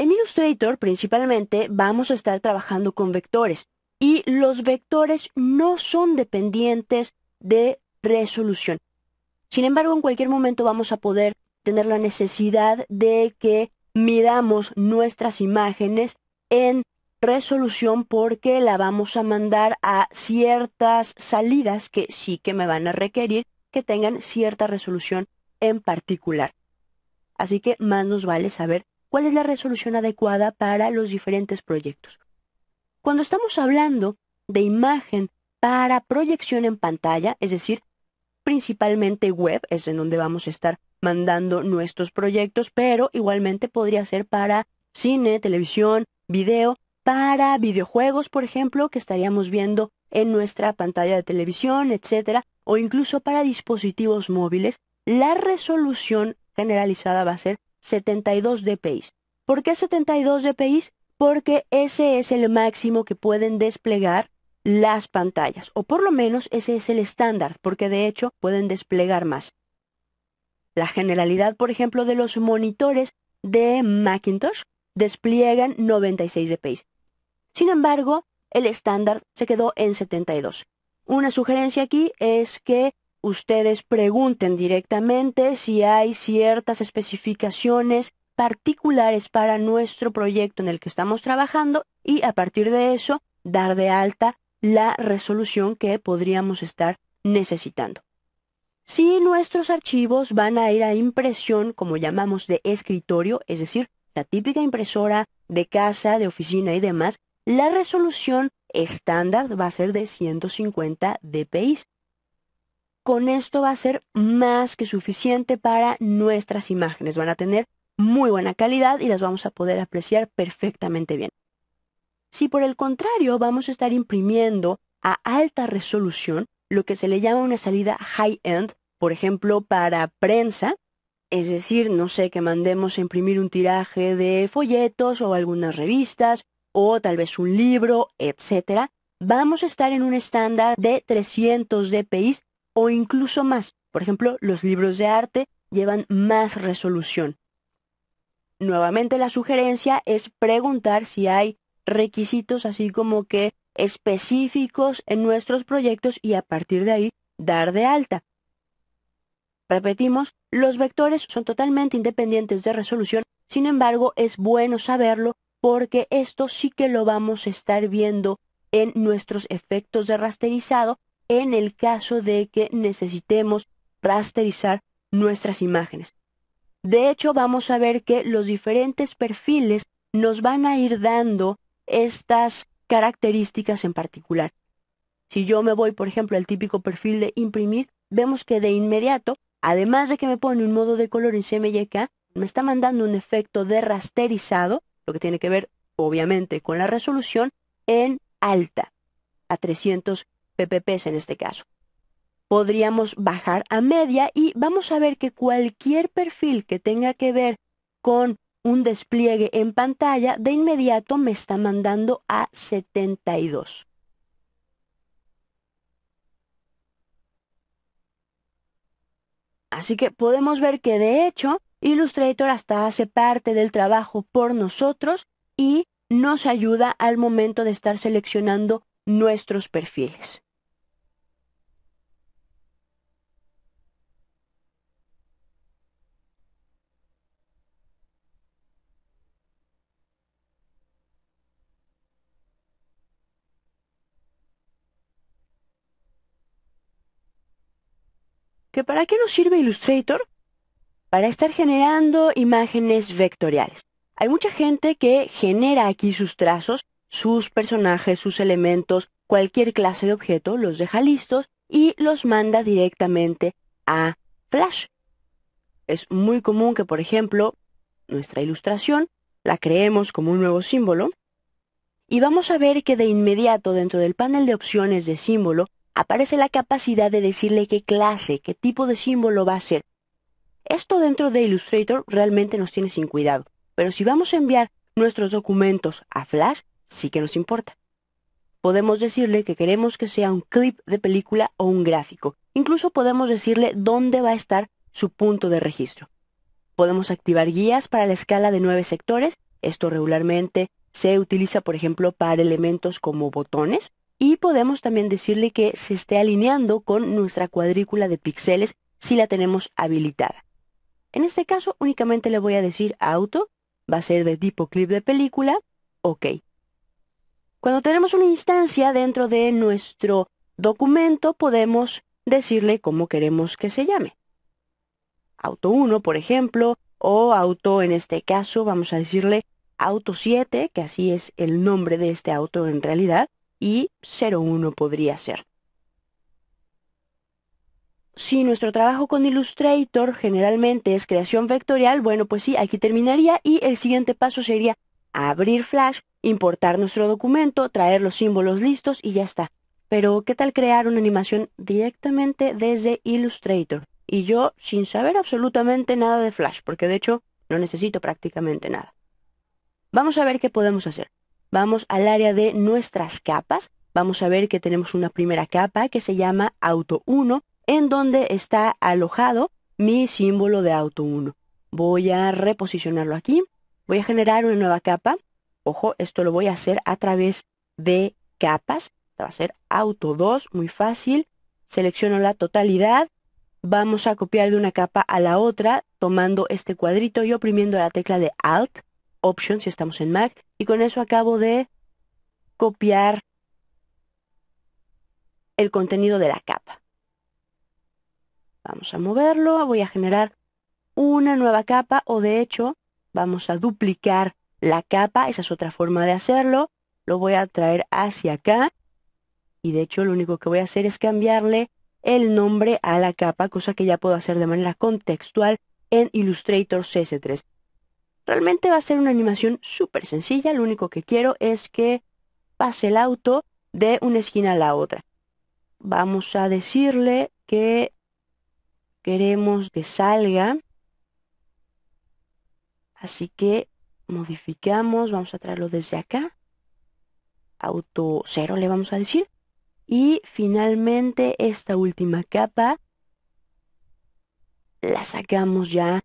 En Illustrator, principalmente, vamos a estar trabajando con vectores y los vectores no son dependientes de resolución. Sin embargo, en cualquier momento vamos a poder tener la necesidad de que midamos nuestras imágenes en resolución porque la vamos a mandar a ciertas salidas que sí que me van a requerir que tengan cierta resolución en particular. Así que más nos vale saber cuál es la resolución adecuada para los diferentes proyectos. Cuando estamos hablando de imagen para proyección en pantalla, es decir, principalmente web, es en donde vamos a estar mandando nuestros proyectos, pero igualmente podría ser para cine, televisión, video, para videojuegos, por ejemplo, que estaríamos viendo en nuestra pantalla de televisión, etcétera, o incluso para dispositivos móviles, la resolución generalizada va a ser 72 dpi. ¿Por qué 72 dpi? Porque ese es el máximo que pueden desplegar las pantallas, o por lo menos ese es el estándar, porque de hecho pueden desplegar más. La generalidad, por ejemplo, de los monitores de Macintosh despliegan 96 dpi. Sin embargo, el estándar se quedó en 72. Una sugerencia aquí es que ustedes pregunten directamente si hay ciertas especificaciones particulares para nuestro proyecto en el que estamos trabajando y a partir de eso dar de alta la resolución que podríamos estar necesitando. Si nuestros archivos van a ir a impresión, como llamamos de escritorio, es decir, la típica impresora de casa, de oficina y demás, la resolución estándar va a ser de 150 dpi. Con esto va a ser más que suficiente para nuestras imágenes. Van a tener muy buena calidad y las vamos a poder apreciar perfectamente bien. Si por el contrario vamos a estar imprimiendo a alta resolución, lo que se le llama una salida high-end, por ejemplo, para prensa, es decir, no sé, que mandemos a imprimir un tiraje de folletos o algunas revistas, o tal vez un libro, etcétera, vamos a estar en un estándar de 300 dpi o incluso más. Por ejemplo, los libros de arte llevan más resolución. Nuevamente la sugerencia es preguntar si hay requisitos así como que específicos en nuestros proyectos y a partir de ahí dar de alta. Repetimos, los vectores son totalmente independientes de resolución, sin embargo es bueno saberlo porque esto sí que lo vamos a estar viendo en nuestros efectos de rasterizado en el caso de que necesitemos rasterizar nuestras imágenes. De hecho, vamos a ver que los diferentes perfiles nos van a ir dando estas características en particular. Si yo me voy, por ejemplo, al típico perfil de imprimir, vemos que de inmediato, además de que me pone un modo de color en CMYK, me está mandando un efecto de rasterizado, lo que tiene que ver, obviamente, con la resolución, en alta, a 300 ppp en este caso. Podríamos bajar a media y vamos a ver que cualquier perfil que tenga que ver con un despliegue en pantalla, de inmediato me está mandando a 72. Así que podemos ver que de hecho Illustrator hasta hace parte del trabajo por nosotros y nos ayuda al momento de estar seleccionando nuestros perfiles. ¿Que para qué nos sirve Illustrator? Para estar generando imágenes vectoriales. Hay mucha gente que genera aquí sus trazos, sus personajes, sus elementos, cualquier clase de objeto, los deja listos y los manda directamente a Flash. Es muy común que, por ejemplo, nuestra ilustración la creemos como un nuevo símbolo y vamos a ver que de inmediato dentro del panel de opciones de símbolo aparece la capacidad de decirle qué clase, qué tipo de símbolo va a ser. Esto dentro de Illustrator realmente nos tiene sin cuidado, pero si vamos a enviar nuestros documentos a Flash, sí que nos importa. Podemos decirle que queremos que sea un clip de película o un gráfico. Incluso podemos decirle dónde va a estar su punto de registro. Podemos activar guías para la escala de 9 sectores Esto regularmente se utiliza, por ejemplo, para elementos como botones. Y podemos también decirle que se esté alineando con nuestra cuadrícula de píxeles si la tenemos habilitada. En este caso, únicamente le voy a decir auto, va a ser de tipo clip de película, OK. Cuando tenemos una instancia dentro de nuestro documento, podemos decirle cómo queremos que se llame. Auto 1, por ejemplo, o auto, en este caso, vamos a decirle auto 7, que así es el nombre de este auto en realidad, y 01 podría ser. Si nuestro trabajo con Illustrator generalmente es creación vectorial, bueno, pues sí, aquí terminaría y el siguiente paso sería abrir Flash, importar nuestro documento, traer los símbolos listos y ya está. Pero, ¿qué tal crear una animación directamente desde Illustrator? Y yo sin saber absolutamente nada de Flash, porque de hecho no necesito prácticamente nada. Vamos a ver qué podemos hacer. Vamos al área de nuestras capas. Vamos a ver que tenemos una primera capa que se llama Auto 1, en donde está alojado mi símbolo de Auto 1. Voy a reposicionarlo aquí. Voy a generar una nueva capa. Ojo, esto lo voy a hacer a través de capas. Esta va a ser Auto 2, muy fácil. Selecciono la totalidad. Vamos a copiar de una capa a la otra, tomando este cuadrito y oprimiendo la tecla de Alt, Option si estamos en Mac, y con eso acabo de copiar el contenido de la capa. Vamos a moverlo, voy a generar una nueva capa, o de hecho, vamos a duplicar la capa, esa es otra forma de hacerlo. Lo voy a traer hacia acá, y de hecho lo único que voy a hacer es cambiarle el nombre a la capa, cosa que ya puedo hacer de manera contextual en Illustrator CS3. Realmente va a ser una animación súper sencilla, lo único que quiero es que pase el auto de una esquina a la otra. Vamos a decirle que queremos que salga, así que modificamos, vamos a traerlo desde acá, auto 0 le vamos a decir. Y finalmente esta última capa la sacamos ya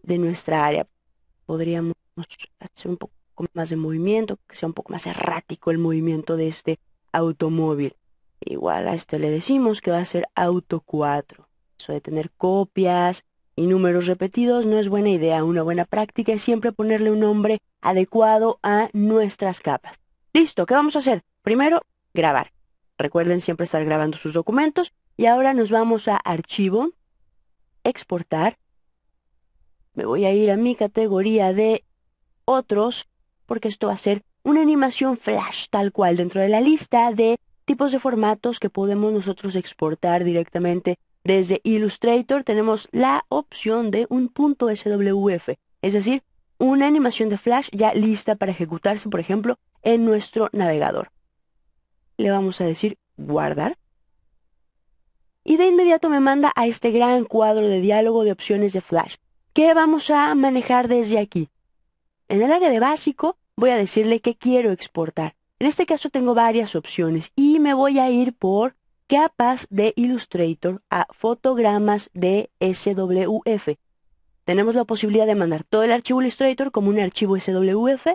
de nuestra área. Podríamos hacer un poco más de movimiento, que sea un poco más errático el movimiento de este automóvil. Igual a este le decimos que va a ser auto 4. Eso de tener copias y números repetidos no es buena idea. Una buena práctica es siempre ponerle un nombre adecuado a nuestras capas. Listo, ¿qué vamos a hacer? Primero, grabar. Recuerden siempre estar grabando sus documentos. Y ahora nos vamos a Archivo, Exportar. Me voy a ir a mi categoría de Otros, porque esto va a ser una animación Flash tal cual dentro de la lista de tipos de formatos que podemos nosotros exportar directamente desde Illustrator. Tenemos la opción de un .swf, es decir, una animación de Flash ya lista para ejecutarse, por ejemplo, en nuestro navegador. Le vamos a decir guardar. Y de inmediato me manda a este gran cuadro de diálogo de opciones de Flash, que vamos a manejar desde aquí. En el área de básico voy a decirle que quiero exportar. En este caso tengo varias opciones y me voy a ir por capas de Illustrator a fotogramas de SWF. Tenemos la posibilidad de mandar todo el archivo Illustrator como un archivo SWF,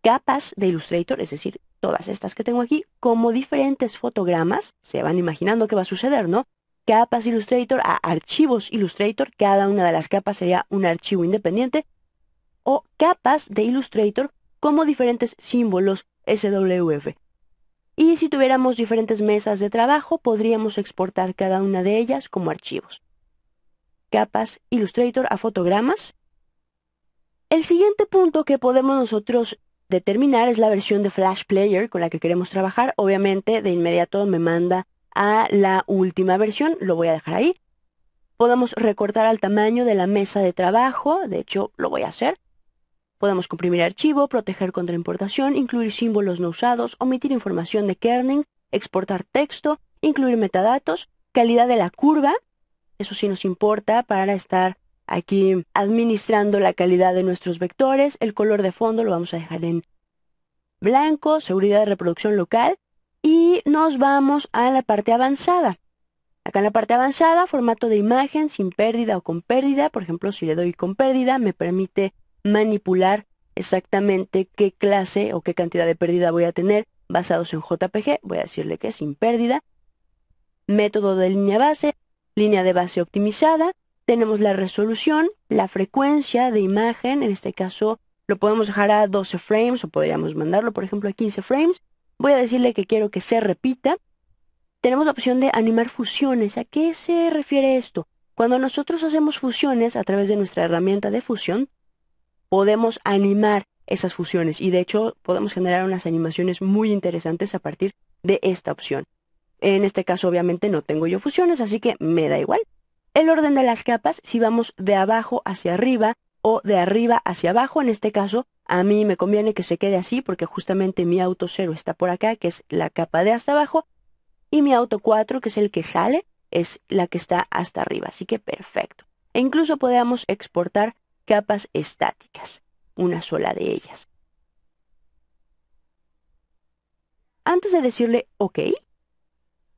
capas de Illustrator, es decir, todas estas que tengo aquí, como diferentes fotogramas. Se van imaginando qué va a suceder, ¿no? Capas Illustrator a archivos Illustrator, cada una de las capas sería un archivo independiente, o capas de Illustrator como diferentes símbolos SWF. Y si tuviéramos diferentes mesas de trabajo, podríamos exportar cada una de ellas como archivos. Capas Illustrator a fotogramas. El siguiente punto que podemos nosotros determinar es la versión de Flash Player con la que queremos trabajar. Obviamente de inmediato me manda a la última versión, lo voy a dejar ahí. Podemos recortar al tamaño de la mesa de trabajo, de hecho lo voy a hacer. Podemos comprimir archivo, proteger contra importación, incluir símbolos no usados, omitir información de kerning, exportar texto, incluir metadatos, calidad de la curva. Eso sí nos importa para estar aquí administrando la calidad de nuestros vectores. El color de fondo lo vamos a dejar en blanco, seguridad de reproducción local. Y nos vamos a la parte avanzada. Acá en la parte avanzada, formato de imagen sin pérdida o con pérdida. Por ejemplo, si le doy con pérdida, me permite manipular exactamente qué clase o qué cantidad de pérdida voy a tener basados en JPG. Voy a decirle que es sin pérdida. Método de línea de base optimizada. Tenemos la resolución, la frecuencia de imagen, en este caso lo podemos dejar a 12 frames o podríamos mandarlo, por ejemplo, a 15 frames. Voy a decirle que quiero que se repita. Tenemos la opción de animar fusiones. ¿A qué se refiere esto? Cuando nosotros hacemos fusiones a través de nuestra herramienta de fusión, podemos animar esas fusiones y de hecho podemos generar unas animaciones muy interesantes a partir de esta opción. En este caso obviamente no tengo yo fusiones, así que me da igual. El orden de las capas, si vamos de abajo hacia arriba o de arriba hacia abajo, en este caso a mí me conviene que se quede así porque justamente mi auto 0 está por acá, que es la capa de hasta abajo, y mi auto 4, que es el que sale, es la que está hasta arriba, así que perfecto. E incluso podemos exportar capas estáticas, una sola de ellas. Antes de decirle OK,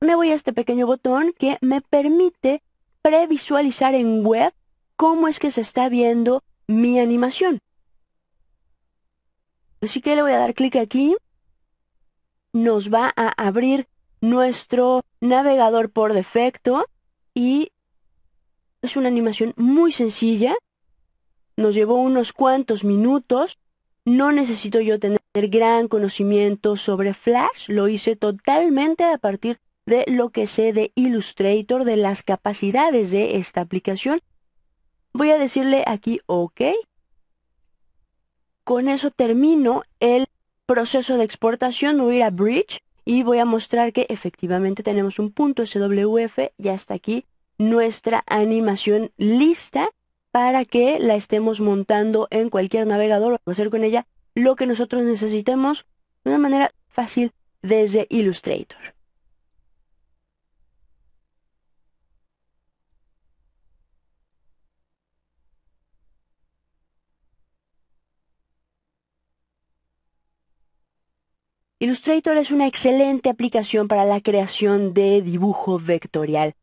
me voy a este pequeño botón que me permite previsualizar en web cómo es que se está viendo mi animación. Así que le voy a dar clic aquí. Nos va a abrir nuestro navegador por defecto y es una animación muy sencilla. Nos llevó unos cuantos minutos. No necesito yo tener gran conocimiento sobre Flash. Lo hice totalmente a partir de lo que sé de Illustrator, de las capacidades de esta aplicación. Voy a decirle aquí OK. Con eso termino el proceso de exportación. Voy a ir a Bridge y voy a mostrar que efectivamente tenemos un punto SWF. Ya está aquí nuestra animación lista para que la estemos montando en cualquier navegador o hacer con ella lo que nosotros necesitemos de una manera fácil desde Illustrator. Illustrator es una excelente aplicación para la creación de dibujo vectorial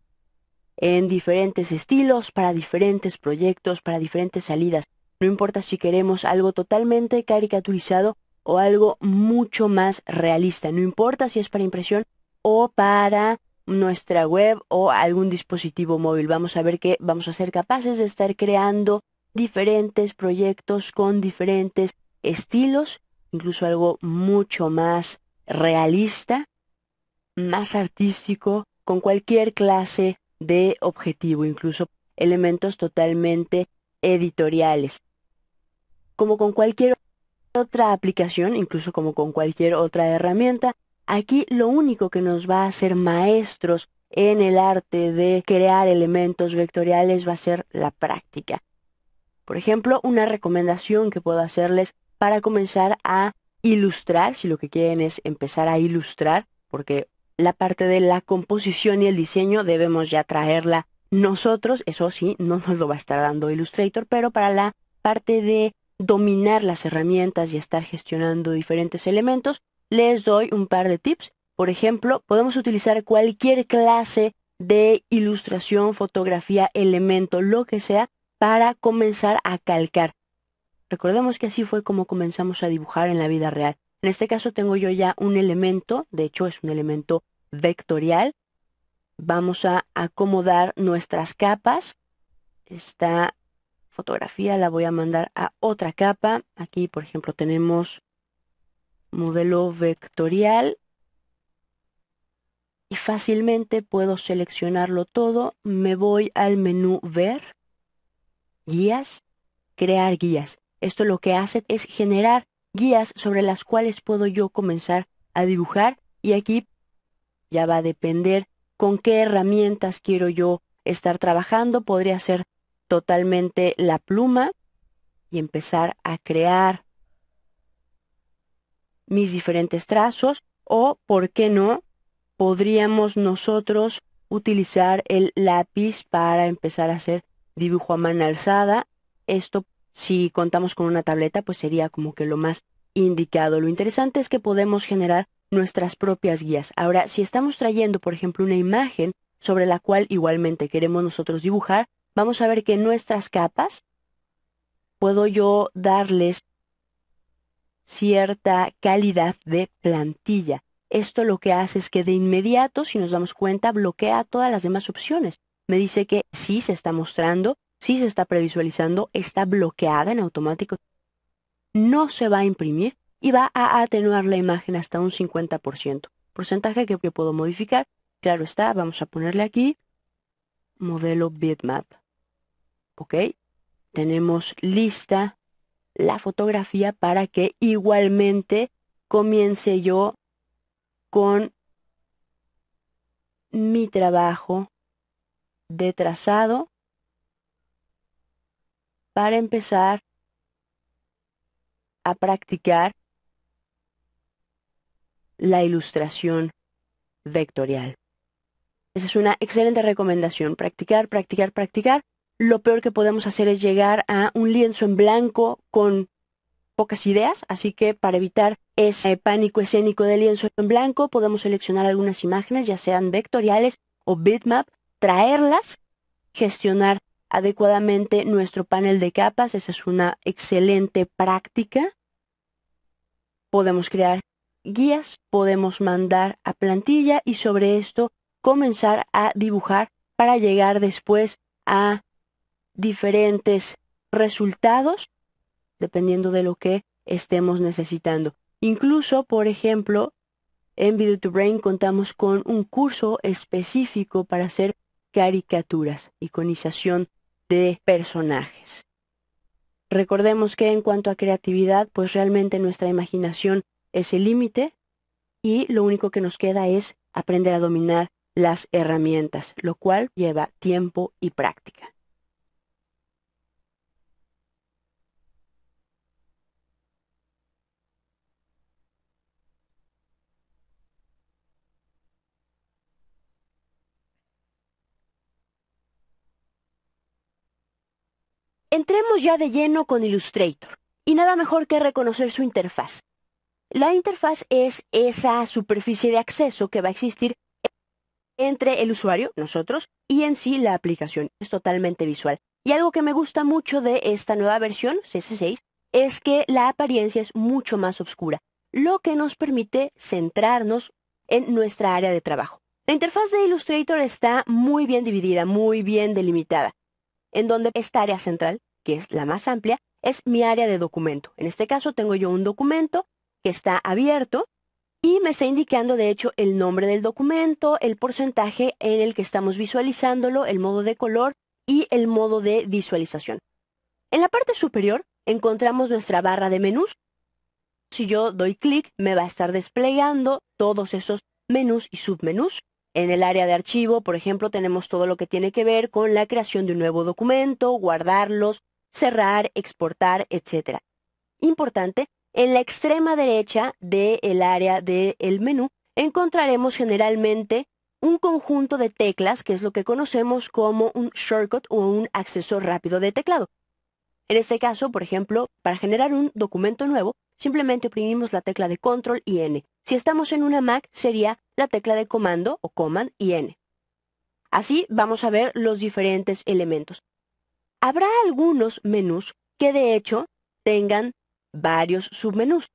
en diferentes estilos, para diferentes proyectos, para diferentes salidas. No importa si queremos algo totalmente caricaturizado o algo mucho más realista. No importa si es para impresión o para nuestra web o algún dispositivo móvil. Vamos a ver que vamos a ser capaces de estar creando diferentes proyectos con diferentes estilos, incluso algo mucho más realista, más artístico, con cualquier clase de objetivo, incluso elementos totalmente editoriales. Como con cualquier otra aplicación, incluso como con cualquier otra herramienta, aquí lo único que nos va a hacer maestros en el arte de crear elementos vectoriales va a ser la práctica. Por ejemplo, una recomendación que puedo hacerles para comenzar a ilustrar, si lo que quieren es empezar a ilustrar, porque la parte de la composición y el diseño debemos ya traerla nosotros, eso sí, no nos lo va a estar dando Illustrator, pero para la parte de dominar las herramientas y estar gestionando diferentes elementos, les doy un par de tips. Por ejemplo, podemos utilizar cualquier clase de ilustración, fotografía, elemento, lo que sea, para comenzar a calcar. Recordemos que así fue como comenzamos a dibujar en la vida real. En este caso tengo yo ya un elemento, de hecho es un elemento vectorial. Vamos a acomodar nuestras capas. Esta fotografía la voy a mandar a otra capa. Aquí, por ejemplo, tenemos modelo vectorial. Y fácilmente puedo seleccionarlo todo. Me voy al menú Ver, Guías, Crear guías. Esto lo que hace es generar guías sobre las cuales puedo yo comenzar a dibujar y aquí ya va a depender con qué herramientas quiero yo estar trabajando. Podría ser totalmente la pluma y empezar a crear mis diferentes trazos o, ¿por qué no? Podríamos nosotros utilizar el lápiz para empezar a hacer dibujo a mano alzada. Esto, si contamos con una tableta, pues sería como que lo más indicado. Lo interesante es que podemos generar nuestras propias guías. Ahora, si estamos trayendo, por ejemplo, una imagen sobre la cual igualmente queremos nosotros dibujar, vamos a ver que en nuestras capas puedo yo darles cierta calidad de plantilla. Esto lo que hace es que de inmediato, si nos damos cuenta, bloquea todas las demás opciones. Me dice que sí se está mostrando, sí se está previsualizando, está bloqueada en automático, no se va a imprimir y va a atenuar la imagen hasta un 50%. Porcentaje que puedo modificar. Claro está, vamos a ponerle aquí modelo bitmap. ¿Ok? Tenemos lista la fotografía para que igualmente comience yo con mi trabajo de trazado para empezar a practicar la ilustración vectorial. Esa es una excelente recomendación. Practicar, practicar, practicar. Lo peor que podemos hacer es llegar a un lienzo en blanco con pocas ideas, así que para evitar ese pánico escénico de lienzo en blanco, podemos seleccionar algunas imágenes, ya sean vectoriales o bitmap, traerlas, gestionar adecuadamente nuestro panel de capas. Esa es una excelente práctica. Podemos crear guías, podemos mandar a plantilla y sobre esto comenzar a dibujar para llegar después a diferentes resultados dependiendo de lo que estemos necesitando. Incluso, por ejemplo, en Video2Brain contamos con un curso específico para hacer caricaturas, iconización de personajes. Recordemos que en cuanto a creatividad, pues realmente nuestra imaginación es el límite y lo único que nos queda es aprender a dominar las herramientas, lo cual lleva tiempo y práctica. Entremos ya de lleno con Illustrator, y nada mejor que reconocer su interfaz. La interfaz es esa superficie de acceso que va a existir entre el usuario, nosotros, y en sí la aplicación. Es totalmente visual. Y algo que me gusta mucho de esta nueva versión, CS6, es que la apariencia es mucho más oscura, lo que nos permite centrarnos en nuestra área de trabajo. La interfaz de Illustrator está muy bien dividida, muy bien delimitada, en donde esta área central, que es la más amplia, es mi área de documento. En este caso tengo yo un documento que está abierto y me está indicando de hecho el nombre del documento, el porcentaje en el que estamos visualizándolo, el modo de color y el modo de visualización. En la parte superior encontramos nuestra barra de menús. Si yo doy clic, me va a estar desplegando todos esos menús y submenús. En el área de archivo, por ejemplo, tenemos todo lo que tiene que ver con la creación de un nuevo documento, guardarlos, cerrar, exportar, etc. Importante, en la extrema derecha del área del menú encontraremos generalmente un conjunto de teclas, que es lo que conocemos como un shortcut o un acceso rápido de teclado. En este caso, por ejemplo, para generar un documento nuevo, simplemente oprimimos la tecla de Control y N. Si estamos en una Mac, sería la tecla de comando o Command y N. Así vamos a ver los diferentes elementos. Habrá algunos menús que de hecho tengan varios submenús.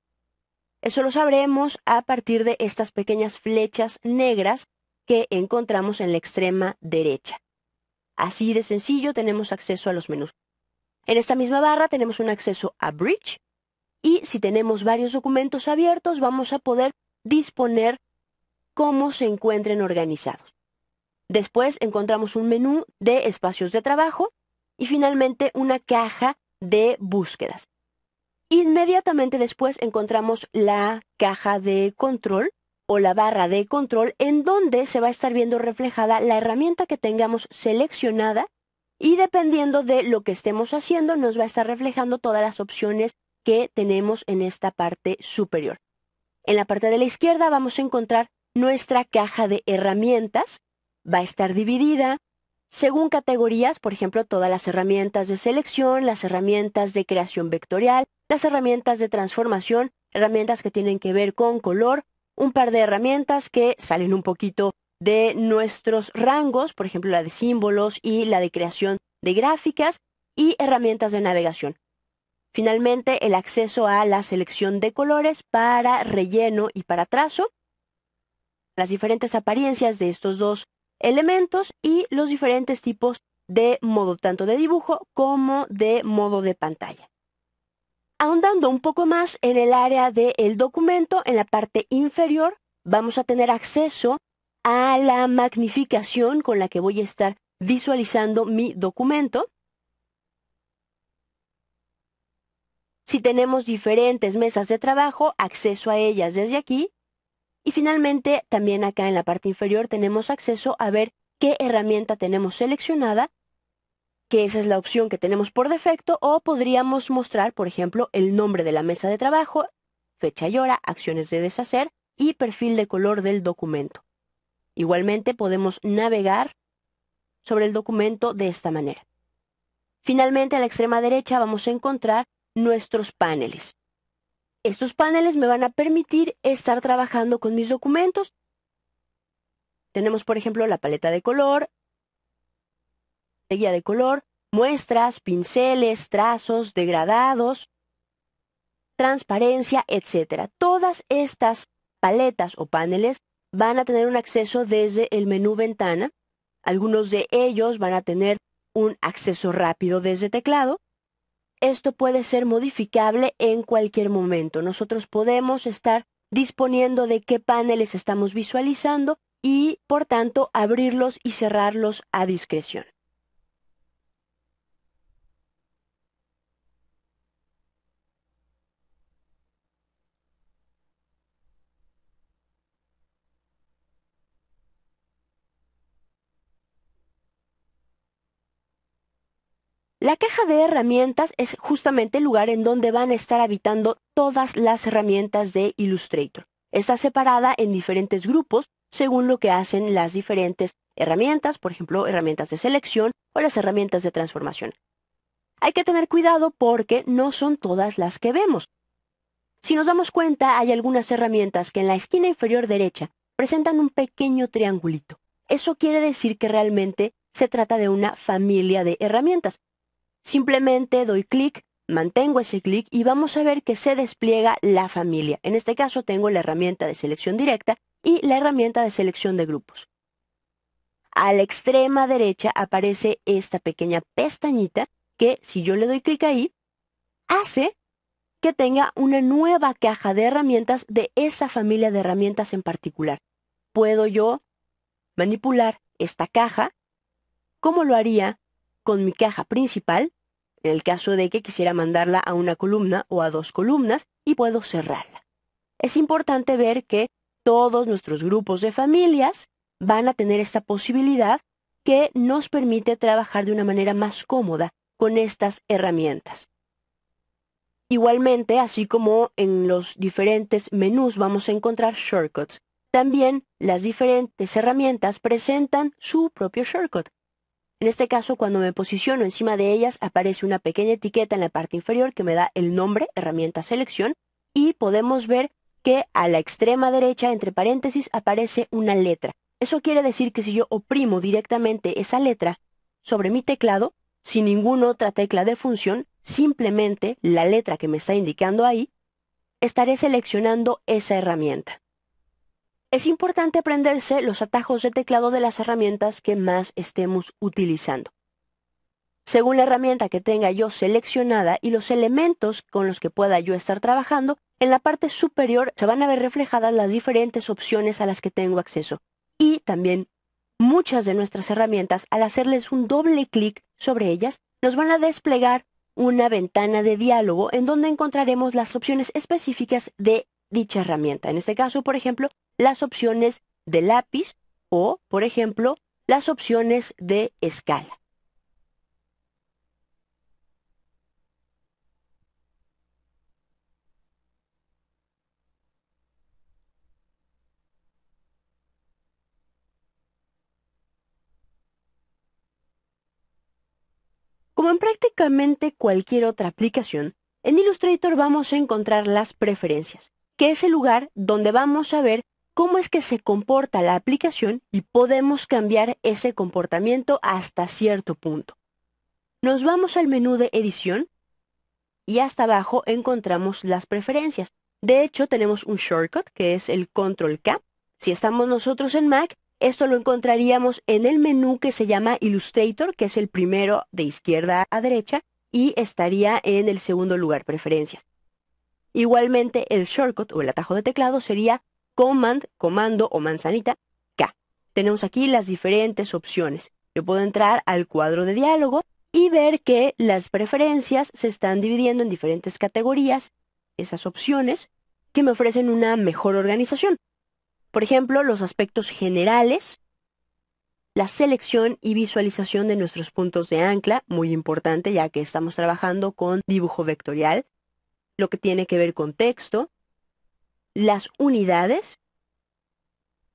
Eso lo sabremos a partir de estas pequeñas flechas negras que encontramos en la extrema derecha. Así de sencillo tenemos acceso a los menús. En esta misma barra tenemos un acceso a Bridge y si tenemos varios documentos abiertos vamos a poder disponer cómo se encuentren organizados. Después encontramos un menú de espacios de trabajo y finalmente una caja de búsquedas. Inmediatamente después encontramos la caja de control o la barra de control en donde se va a estar viendo reflejada la herramienta que tengamos seleccionada y dependiendo de lo que estemos haciendo nos va a estar reflejando todas las opciones que tenemos en esta parte superior. En la parte de la izquierda vamos a encontrar nuestra caja de herramientas. Va a estar dividida según categorías, por ejemplo, todas las herramientas de selección, las herramientas de creación vectorial, las herramientas de transformación, herramientas que tienen que ver con color, un par de herramientas que salen un poquito de nuestros rangos, por ejemplo, la de símbolos y la de creación de gráficas y herramientas de navegación. Finalmente, el acceso a la selección de colores para relleno y para trazo, las diferentes apariencias de estos dos elementos y los diferentes tipos de modo tanto de dibujo como de modo de pantalla. Ahondando un poco más en el área del documento, en la parte inferior vamos a tener acceso a la magnificación con la que voy a estar visualizando mi documento. Si tenemos diferentes mesas de trabajo, acceso a ellas desde aquí. Y finalmente, también acá en la parte inferior tenemos acceso a ver qué herramienta tenemos seleccionada, que esa es la opción que tenemos por defecto, o podríamos mostrar, por ejemplo, el nombre de la mesa de trabajo, fecha y hora, acciones de deshacer y perfil de color del documento. Igualmente podemos navegar sobre el documento de esta manera. Finalmente, a la extrema derecha vamos a encontrar nuestros paneles. Estos paneles me van a permitir estar trabajando con mis documentos. Tenemos, por ejemplo, la paleta de color, la guía de color, muestras, pinceles, trazos, degradados, transparencia, etc. Todas estas paletas o paneles van a tener un acceso desde el menú Ventana. Algunos de ellos van a tener un acceso rápido desde teclado. Esto puede ser modificable en cualquier momento. Nosotros podemos estar disponiendo de qué paneles estamos visualizando y, por tanto, abrirlos y cerrarlos a discreción. La caja de herramientas es justamente el lugar en donde van a estar habitando todas las herramientas de Illustrator. Está separada en diferentes grupos según lo que hacen las diferentes herramientas, por ejemplo, herramientas de selección o las herramientas de transformación. Hay que tener cuidado porque no son todas las que vemos. Si nos damos cuenta, hay algunas herramientas que en la esquina inferior derecha presentan un pequeño triangulito. Eso quiere decir que realmente se trata de una familia de herramientas. Simplemente doy clic, mantengo ese clic y vamos a ver que se despliega la familia. En este caso tengo la herramienta de selección directa y la herramienta de selección de grupos. A la extrema derecha aparece esta pequeña pestañita que, si yo le doy clic ahí, hace que tenga una nueva caja de herramientas de esa familia de herramientas en particular. Puedo yo manipular esta caja como lo haría con mi caja principal, en el caso de que quisiera mandarla a una columna o a dos columnas, y puedo cerrarla. Es importante ver que todos nuestros grupos de familias van a tener esta posibilidad que nos permite trabajar de una manera más cómoda con estas herramientas. Igualmente, así como en los diferentes menús vamos a encontrar shortcuts, también las diferentes herramientas presentan su propio shortcut. En este caso, cuando me posiciono encima de ellas, aparece una pequeña etiqueta en la parte inferior que me da el nombre, herramienta selección, y podemos ver que a la extrema derecha, entre paréntesis, aparece una letra. Eso quiere decir que si yo oprimo directamente esa letra sobre mi teclado, sin ninguna otra tecla de función, simplemente la letra que me está indicando ahí, estaré seleccionando esa herramienta. Es importante aprenderse los atajos de teclado de las herramientas que más estemos utilizando. Según la herramienta que tenga yo seleccionada y los elementos con los que pueda yo estar trabajando, en la parte superior se van a ver reflejadas las diferentes opciones a las que tengo acceso. Y también muchas de nuestras herramientas, al hacerles un doble clic sobre ellas, nos van a desplegar una ventana de diálogo en donde encontraremos las opciones específicas de dicha herramienta. En este caso, por ejemplo, las opciones de lápiz o, por ejemplo, las opciones de escala. Como en prácticamente cualquier otra aplicación, en Illustrator vamos a encontrar las preferencias, que es el lugar donde vamos a ver cómo es que se comporta la aplicación y podemos cambiar ese comportamiento hasta cierto punto. Nos vamos al menú de edición y hasta abajo encontramos las preferencias. De hecho, tenemos un shortcut que es el Control K. Si estamos nosotros en Mac, esto lo encontraríamos en el menú que se llama Illustrator, que es el primero de izquierda a derecha, y estaría en el segundo lugar, preferencias. Igualmente, el shortcut o el atajo de teclado sería Command, comando o manzanita, K. Tenemos aquí las diferentes opciones. Yo puedo entrar al cuadro de diálogo y ver que las preferencias se están dividiendo en diferentes categorías, esas opciones que me ofrecen una mejor organización. Por ejemplo, los aspectos generales, la selección y visualización de nuestros puntos de ancla, muy importante ya que estamos trabajando con dibujo vectorial, lo que tiene que ver con texto, las unidades,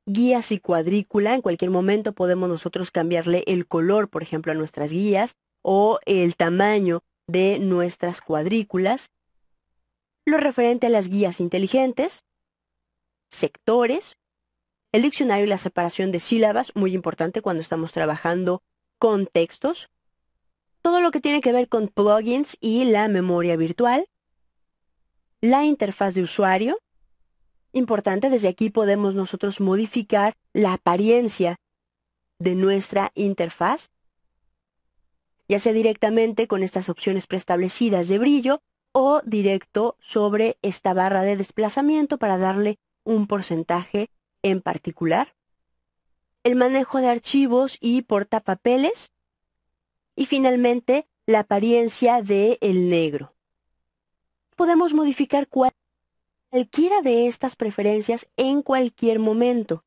guías y cuadrícula. En cualquier momento podemos nosotros cambiarle el color, por ejemplo, a nuestras guías o el tamaño de nuestras cuadrículas. Lo referente a las guías inteligentes, sectores, el diccionario y la separación de sílabas, muy importante cuando estamos trabajando con textos. Todo lo que tiene que ver con plugins y la memoria virtual. La interfaz de usuario. Importante, desde aquí podemos nosotros modificar la apariencia de nuestra interfaz, ya sea directamente con estas opciones preestablecidas de brillo o directo sobre esta barra de desplazamiento para darle un porcentaje en particular. El manejo de archivos y portapapeles. Y finalmente, la apariencia del negro. Podemos modificar cualquiera de estas preferencias en cualquier momento.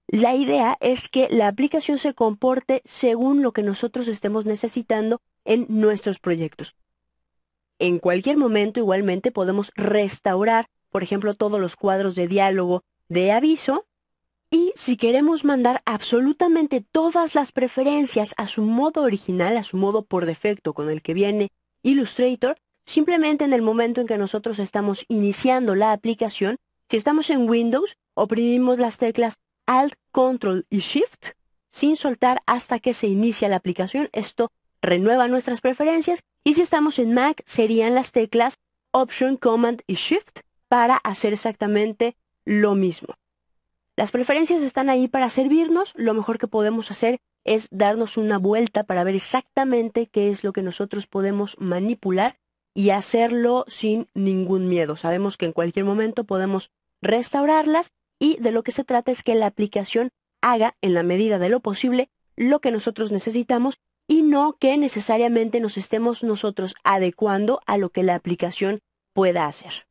La idea es que la aplicación se comporte según lo que nosotros estemos necesitando en nuestros proyectos. En cualquier momento igualmente podemos restaurar, por ejemplo, todos los cuadros de diálogo de aviso, y si queremos mandar absolutamente todas las preferencias a su modo original, a su modo por defecto con el que viene Illustrator, simplemente en el momento en que nosotros estamos iniciando la aplicación, si estamos en Windows, oprimimos las teclas Alt, Control y Shift sin soltar hasta que se inicia la aplicación. Esto renueva nuestras preferencias. Y si estamos en Mac, serían las teclas Option, Command y Shift para hacer exactamente lo mismo. Las preferencias están ahí para servirnos. Lo mejor que podemos hacer es darnos una vuelta para ver exactamente qué es lo que nosotros podemos manipular y hacerlo sin ningún miedo. Sabemos que en cualquier momento podemos restaurarlas y de lo que se trata es que la aplicación haga, en la medida de lo posible, lo que nosotros necesitamos y no que necesariamente nos estemos nosotros adecuando a lo que la aplicación pueda hacer.